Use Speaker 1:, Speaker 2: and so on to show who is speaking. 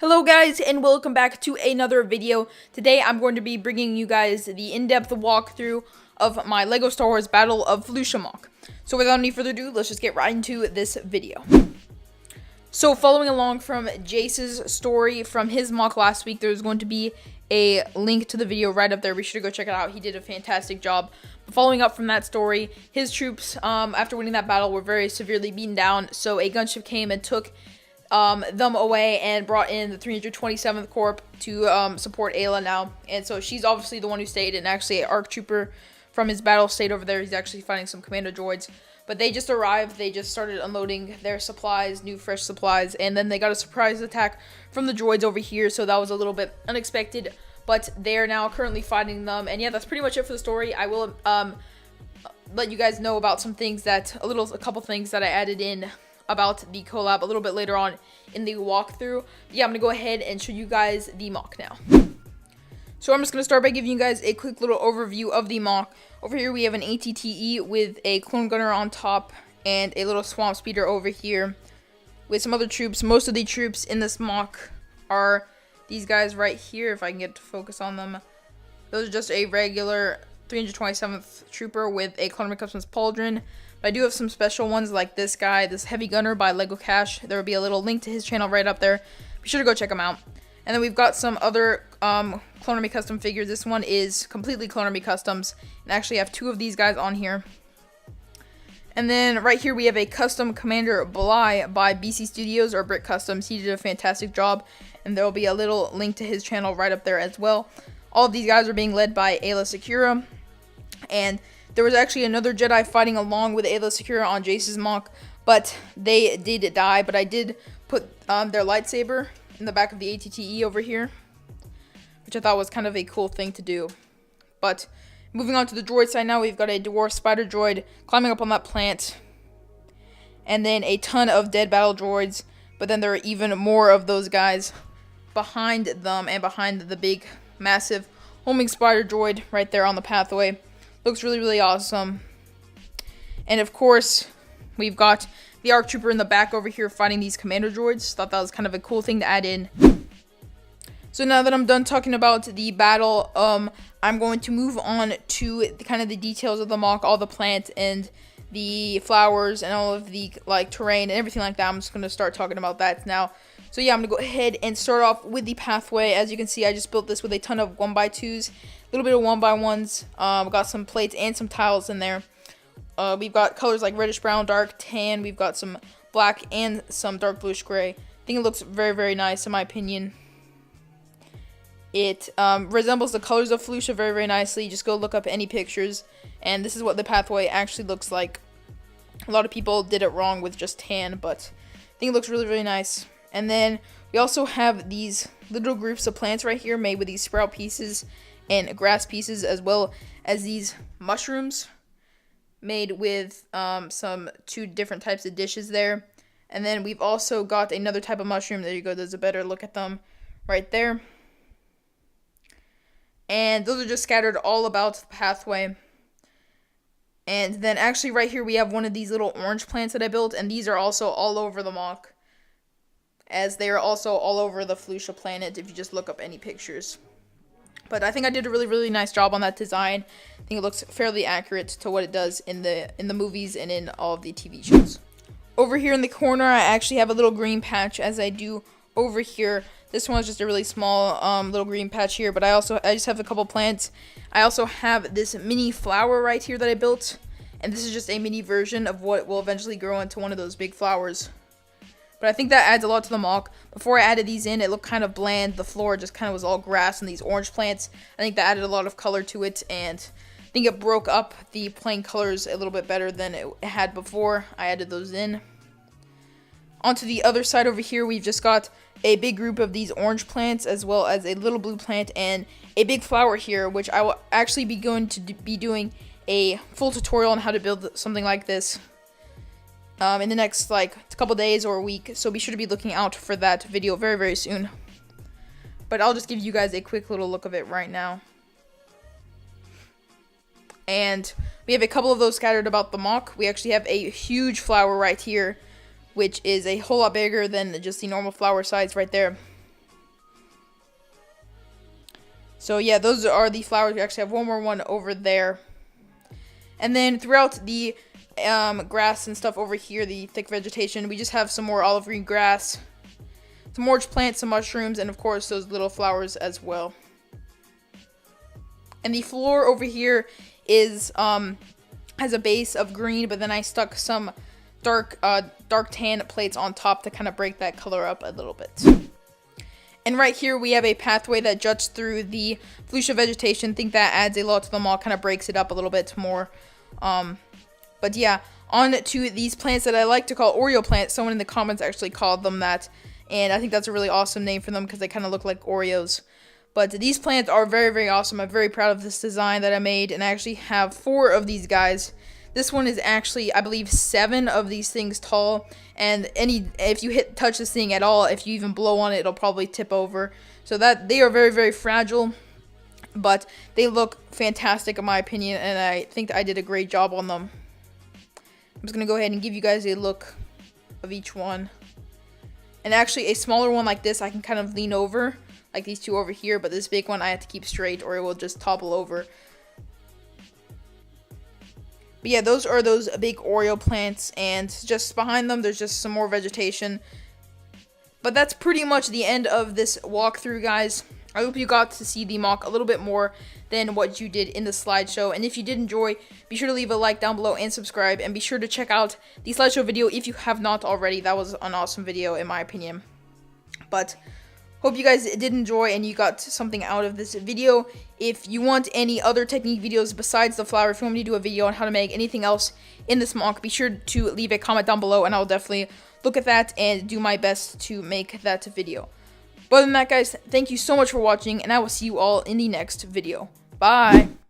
Speaker 1: Hello guys, and welcome back to another video. Today I'm going to be bringing you guys the in-depth walkthrough of my LEGO Star Wars Battle of Felucia MOC. So without any further ado, let's just get right into this video. So following along from Jace's story from his MOC last week, there's going to be a link to the video right up there. Be sure to go check it out. He did a fantastic job. But following up from that story, his troops, after winning that battle, were very severely beaten down. So a gunship came and took them away and brought in the 327th Corps to support Ayla now. And so she's obviously the one who stayed, and actually an ARC trooper from his battle stayed over there. He's actually fighting some commando droids. But they just arrived, they just started unloading their supplies, new fresh supplies, and then they got a surprise attack from the droids over here, so that was a little bit unexpected. But they're now currently fighting them, and yeah, that's pretty much it for the story. I will let you guys know about some things that, a couple things that I added in about the collab a little bit later on in the walkthrough. Yeah, I'm gonna go ahead and show you guys the MOC now. So I'm just gonna start by giving you guys a quick little overview of the MOC. Over here we have an ATTE with a clone gunner on top and a little swamp speeder over here with some other troops. Most of the troops in this MOC are these guys right here, if I can get to focus on them. Those are just a regular 327th trooper with a Clone Customs pauldron. But I do have some special ones like this guy, this heavy gunner by Lego Cash. There will be a little link to his channel right up there. Be sure to go check him out. And then we've got some other Clone Army Custom figures. This one is completely Clone Army Customs. And I actually have two of these guys on here. And then right here we have a custom Commander Bly by BC Studios or Brick Customs. He did a fantastic job. And there will be a little link to his channel right up there as well. All of these guys are being led by Ayla Secura. And there was actually another Jedi fighting along with Ayla Secura on Jace's MOC, but they did die. But I did put their lightsaber in the back of the ATTE over here, which I thought was kind of a cool thing to do. But moving on to the droid side now, we've got a dwarf spider droid climbing up on that plant, and then a ton of dead battle droids. But then there are even more of those guys behind them and behind the big, massive homing spider droid right there on the pathway. Looks really, really awesome. And of course, we've got the ARC Trooper in the back over here fighting these commando droids. Thought that was kind of a cool thing to add in. So now that I'm done talking about the battle, I'm going to move on to kind of the details of the MOC, all the plant and the flowers and all of the terrain and everything like that. I'm just going to start talking about that now. So yeah, I'm going to go ahead and start off with the pathway. As you can see, I just built this with a ton of 1x2s, a little bit of 1x1s. We've got some plates and some tiles in there. We've got colors like reddish brown, dark tan. We've got some black and some dark bluish gray. I think it looks very, very nice in my opinion. It resembles the colors of Felucia very, very nicely. Just go look up any pictures, and this is what the pathway actually looks like. A lot of people did it wrong with just tan, but I think it looks really, really nice. And then we also have these little groups of plants right here made with these sprout pieces and grass pieces, as well as these mushrooms made with some two different types of dishes there. And then we've also got another type of mushroom. There you go. There's a better look at them right there. And those are just scattered all about the pathway. And then actually right here we have one of these little orange plants that I built, and these are also all over the MOC, as they are also all over the Felucia planet if you just look up any pictures. But I think I did a really, really nice job on that design. I think it looks fairly accurate to what it does in the movies and in all of the TV shows. Over here in the corner, I actually have a little green patch, as I do over here. This one is just a really small little green patch here, but I just have a couple plants. I also have this mini flower right here that I built, and this is just a mini version of what will eventually grow into one of those big flowers. But I think that adds a lot to the MOC. Before I added these in, it looked kind of bland. The floor just kind of was all grass and these orange plants. I think that added a lot of color to it, and I think it broke up the plain colors a little bit better than it had before I added those in. Onto the other side over here, we've just got a big group of these orange plants, as well as a little blue plant and a big flower here, which I will actually be going to be doing a full tutorial on how to build something like this in the next couple days or a week, so be sure to be looking out for that video very, very soon. But I'll just give you guys a quick little look of it right now. And we have a couple of those scattered about the MOC. We actually have a huge flower right here, which is a whole lot bigger than just the normal flower size right there. So yeah, those are the flowers. We actually have one more one over there. And then throughout the grass and stuff over here, the thick vegetation, we just have some more olive green grass, some orange plants, some mushrooms, and of course those little flowers as well. And the floor over here is has a base of green, but then I stuck some dark tan plates on top to kind of break that color up a little bit. And right here we have a pathway that juts through the Felucia vegetation. I think that adds a lot to the mall, kind of breaks it up a little bit more. But yeah, on to these plants that I like to call Oreo plants. Someone in the comments actually called them that, and I think that's a really awesome name for them because they kind of look like Oreos. But these plants are very, very awesome. I'm very proud of this design that I made, and I actually have 4 of these guys. This one is actually, I believe, 7 of these things tall, and if you touch this thing at all, if you even blow on it, it'll probably tip over. So that they are very, very fragile, but they look fantastic in my opinion, and I think I did a great job on them. I'm just gonna go ahead and give you guys a look of each one. And actually, a smaller one like this, I can kind of lean over, like these 2 over here, but this big one I have to keep straight or it will just topple over. But yeah, those are those big Oreo plants, and just behind them, there's just some more vegetation. But that's pretty much the end of this walkthrough, guys. I hope you got to see the MOC a little bit more than what you did in the slideshow. And if you did enjoy, be sure to leave a like down below and subscribe. And be sure to check out the slideshow video if you have not already. That was an awesome video, in my opinion. But hope you guys did enjoy and you got something out of this video. If you want any other technique videos besides the flower, if you want me to do a video on how to make anything else in this MOC, be sure to leave a comment down below and I'll definitely look at that and do my best to make that video. But other than that, guys, thank you so much for watching, and I will see you all in the next video. Bye!